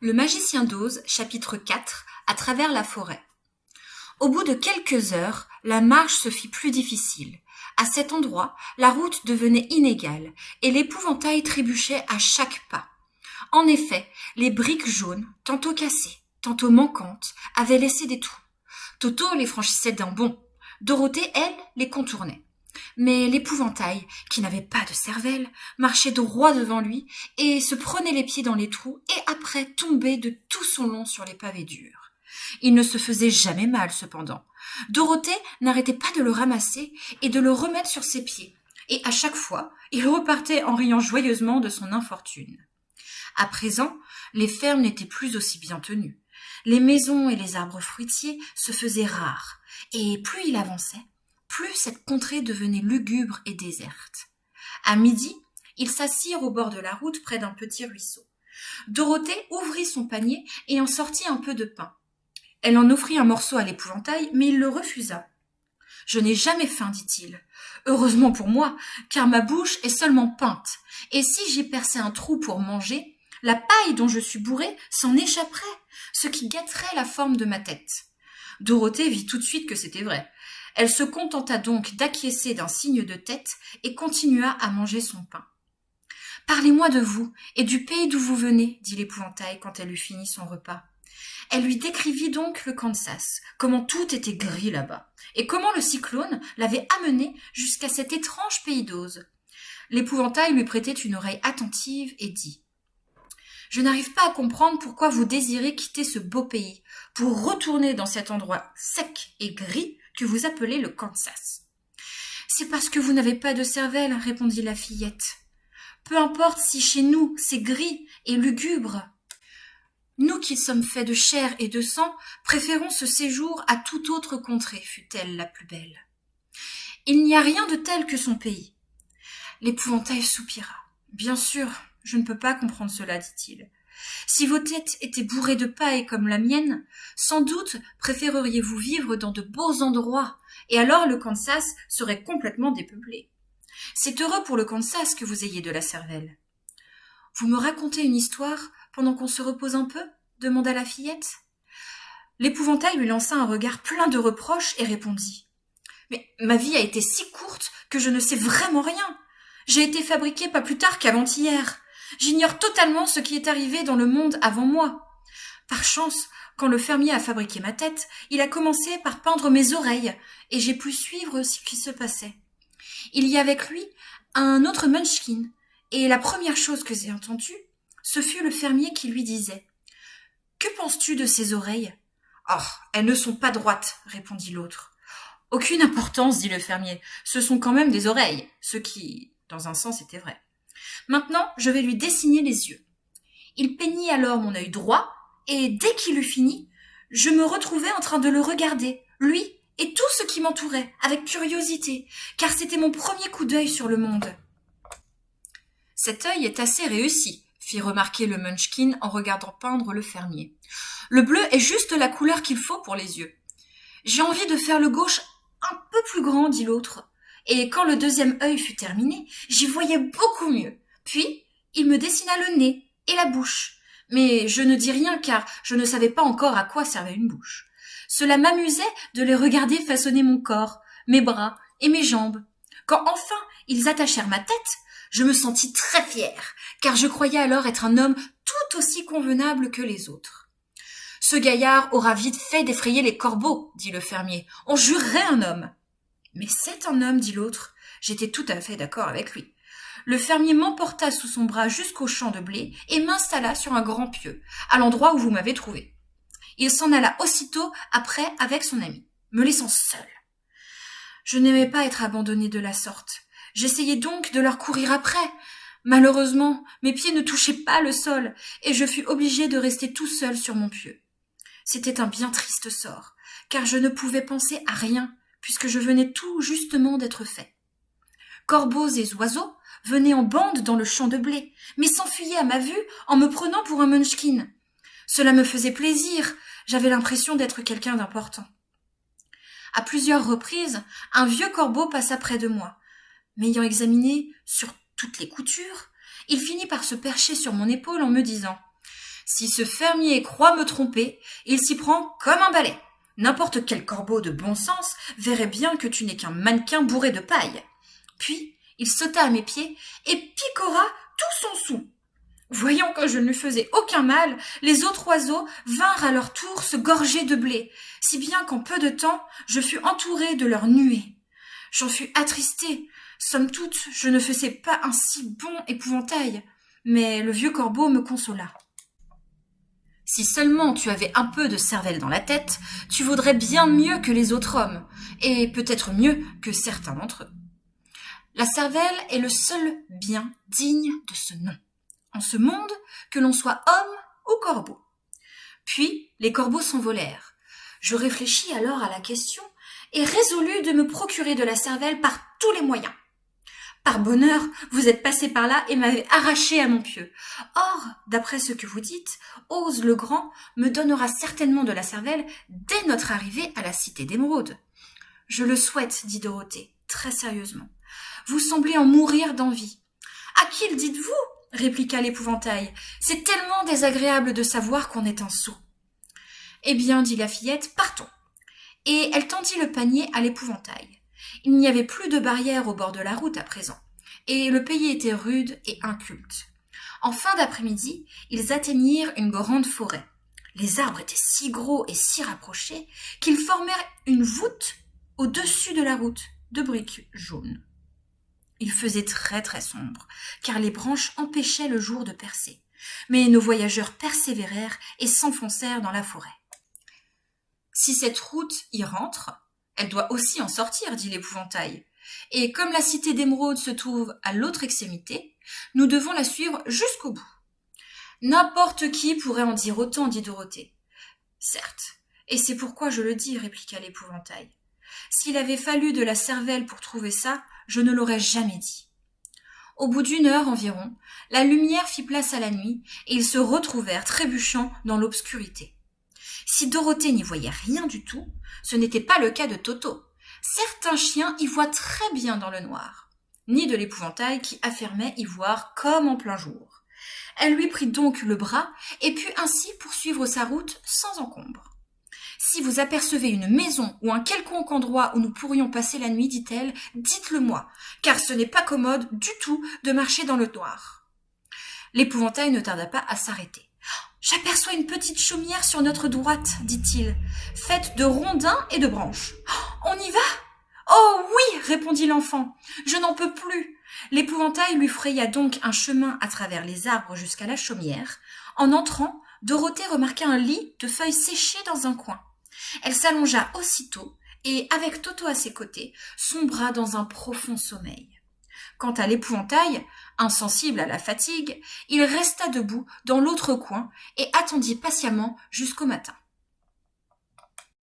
Le magicien d'Oz, chapitre 4, à travers la forêt. Au bout de quelques heures, la marche se fit plus difficile. À cet endroit, la route devenait inégale, et l'épouvantail trébuchait à chaque pas. En effet, les briques jaunes, tantôt cassées, tantôt manquantes, avaient laissé des trous. Toto les franchissait d'un bond. Dorothée, elle, les contournait. Mais l'épouvantail, qui n'avait pas de cervelle, marchait droit devant lui et se prenait les pieds dans les trous et après tombait de tout son long sur les pavés durs. Il ne se faisait jamais mal, cependant. Dorothée n'arrêtait pas de le ramasser et de le remettre sur ses pieds, et à chaque fois, il repartait en riant joyeusement de son infortune. À présent, les fermes n'étaient plus aussi bien tenues. Les maisons et les arbres fruitiers se faisaient rares, et plus il avançait, plus cette contrée devenait lugubre et déserte. À midi, ils s'assirent au bord de la route près d'un petit ruisseau. Dorothée ouvrit son panier et en sortit un peu de pain. Elle en offrit un morceau à l'épouvantail, mais il le refusa. « Je n'ai jamais faim, dit-il. Heureusement pour moi, car ma bouche est seulement peinte, et si j'y perçais un trou pour manger, la paille dont je suis bourrée s'en échapperait, ce qui gâterait la forme de ma tête. » Dorothée vit tout de suite que c'était vrai. Elle se contenta donc d'acquiescer d'un signe de tête et continua à manger son pain. « Parlez-moi de vous et du pays d'où vous venez, dit l'épouvantail quand elle eut fini son repas. Elle lui décrivit donc le Kansas, comment tout était gris là-bas, et comment le cyclone l'avait amené jusqu'à cet étrange pays d'Oz. L'épouvantail lui prêtait une oreille attentive et dit « Je n'arrive pas à comprendre pourquoi vous désirez quitter ce beau pays, pour retourner dans cet endroit sec et gris que vous appelez le Kansas. »« C'est parce que vous n'avez pas de cervelle, répondit la fillette. Peu importe si chez nous c'est gris et lugubre. Nous qui sommes faits de chair et de sang, préférons ce séjour à toute autre contrée, fut-elle la plus belle. Il n'y a rien de tel que son pays. L'épouvantail soupira. Bien sûr, je ne peux pas comprendre cela, dit-il. Si vos têtes étaient bourrées de paille comme la mienne, sans doute préféreriez-vous vivre dans de beaux endroits, et alors le Kansas serait complètement dépeuplé. C'est heureux pour le Kansas que vous ayez de la cervelle. Vous me racontez une histoire pendant qu'on se repose un peu ? Demanda la fillette. L'épouvantail lui lança un regard plein de reproches et répondit. Mais ma vie a été si courte que je ne sais vraiment rien. J'ai été fabriquée pas plus tard qu'avant-hier. J'ignore totalement ce qui est arrivé dans le monde avant moi. Par chance, quand le fermier a fabriqué ma tête, il a commencé par peindre mes oreilles, et j'ai pu suivre ce qui se passait. Il y a avec lui un autre Munchkin, et la première chose que j'ai entendue, ce fut le fermier qui lui disait « Que penses-tu de ces oreilles ?»« Oh, elles ne sont pas droites, répondit l'autre. « Aucune importance, dit le fermier, ce sont quand même des oreilles, ce qui, dans un sens, était vrai. Maintenant, je vais lui dessiner les yeux. » Il peignit alors mon œil droit, et dès qu'il eut fini, je me retrouvai en train de le regarder, lui et tout ce qui m'entourait, avec curiosité, car c'était mon premier coup d'œil sur le monde. « Cet œil est assez réussi, » fit remarquer le Munchkin en regardant peindre le fermier. « Le bleu est juste la couleur qu'il faut pour les yeux. »« J'ai envie de faire le gauche un peu plus grand, » dit l'autre. Et quand le deuxième œil fut terminé, j'y voyais beaucoup mieux. Puis, il me dessina le nez et la bouche. Mais je ne dis rien car je ne savais pas encore à quoi servait une bouche. Cela m'amusait de les regarder façonner mon corps, mes bras et mes jambes. Quand enfin ils attachèrent ma tête, je me sentis très fière, car je croyais alors être un homme tout aussi convenable que les autres. « Ce gaillard aura vite fait d'effrayer les corbeaux, dit le fermier. On jurerait un homme. » « Mais c'est un homme, dit l'autre. J'étais tout à fait d'accord avec lui. Le fermier m'emporta sous son bras jusqu'au champ de blé et m'installa sur un grand pieu, à l'endroit où vous m'avez trouvé. Il s'en alla aussitôt après avec son ami, me laissant seule. Je n'aimais pas être abandonnée de la sorte. J'essayais donc de leur courir après. Malheureusement, mes pieds ne touchaient pas le sol et je fus obligée de rester tout seul sur mon pieu. C'était un bien triste sort, car je ne pouvais penser à rien, puisque je venais tout justement d'être fait. Corbeaux et oiseaux venaient en bande dans le champ de blé, mais s'enfuyaient à ma vue en me prenant pour un Munchkin. Cela me faisait plaisir, j'avais l'impression d'être quelqu'un d'important. À plusieurs reprises, un vieux corbeau passa près de moi. M'ayant examiné sur toutes les coutures, il finit par se percher sur mon épaule en me disant Si ce fermier croit me tromper, il s'y prend comme un balai. N'importe quel corbeau de bon sens verrait bien que tu n'es qu'un mannequin bourré de paille. » Puis il sauta à mes pieds et picora tout son soûl. Voyant que je ne lui faisais aucun mal, les autres oiseaux vinrent à leur tour se gorger de blé, si bien qu'en peu de temps, je fus entourée de leurs nuées. J'en fus attristée. Somme toute, je ne faisais pas un si bon épouvantail, mais le vieux corbeau me consola. « Si seulement tu avais un peu de cervelle dans la tête, tu vaudrais bien mieux que les autres hommes, et peut-être mieux que certains d'entre eux. La cervelle est le seul bien digne de ce nom, en ce monde, que l'on soit homme ou corbeau. » Puis les corbeaux s'envolèrent. Je réfléchis alors à la question et résolus de me procurer de la cervelle par tous les moyens. Par bonheur, vous êtes passé par là et m'avez arraché à mon pieu. Or, d'après ce que vous dites, Ose le Grand me donnera certainement de la cervelle dès notre arrivée à la cité d'Émeraude. Je le souhaite, dit Dorothée, très sérieusement. Vous semblez en mourir d'envie. À qui le dites-vous ? Répliqua l'épouvantail. C'est tellement désagréable de savoir qu'on est un sot. Eh bien, dit la fillette, partons. Et elle tendit le panier à l'épouvantail. Il n'y avait plus de barrière au bord de la route à présent, et le pays était rude et inculte. En fin d'après-midi, ils atteignirent une grande forêt. Les arbres étaient si gros et si rapprochés qu'ils formèrent une voûte au-dessus de la route de briques jaunes. Il faisait très très sombre, car les branches empêchaient le jour de percer. Mais nos voyageurs persévérèrent et s'enfoncèrent dans la forêt. « Si cette route y rentre, elle doit aussi en sortir, dit l'épouvantail. Et comme la cité d'Émeraude se trouve à l'autre extrémité, nous devons la suivre jusqu'au bout. » N'importe qui pourrait en dire autant, dit Dorothée. Certes, et c'est pourquoi je le dis, répliqua l'épouvantail. S'il avait fallu de la cervelle pour trouver ça, je ne l'aurais jamais dit. Au bout d'1 heure environ, la lumière fit place à la nuit et ils se retrouvèrent trébuchant dans l'obscurité. Si Dorothée n'y voyait rien du tout, ce n'était pas le cas de Toto. Certains chiens y voient très bien dans le noir, ni de l'épouvantail qui affirmait y voir comme en plein jour. Elle lui prit donc le bras et put ainsi poursuivre sa route sans encombre. « Si vous apercevez une maison ou un quelconque endroit où nous pourrions passer la nuit, dit-elle, dites-le moi, car ce n'est pas commode du tout de marcher dans le noir. » L'épouvantail ne tarda pas à s'arrêter. « J'aperçois une petite chaumière sur notre droite, dit-il, faite de rondins et de branches. On y va ? » « Oh oui, répondit l'enfant, je n'en peux plus. » L'épouvantail lui fraya donc un chemin à travers les arbres jusqu'à la chaumière. En entrant, Dorothée remarqua un lit de feuilles séchées dans un coin. Elle s'allongea aussitôt et, avec Toto à ses côtés, sombra dans un profond sommeil. Quant à l'épouvantail, insensible à la fatigue, il resta debout dans l'autre coin et attendit patiemment jusqu'au matin.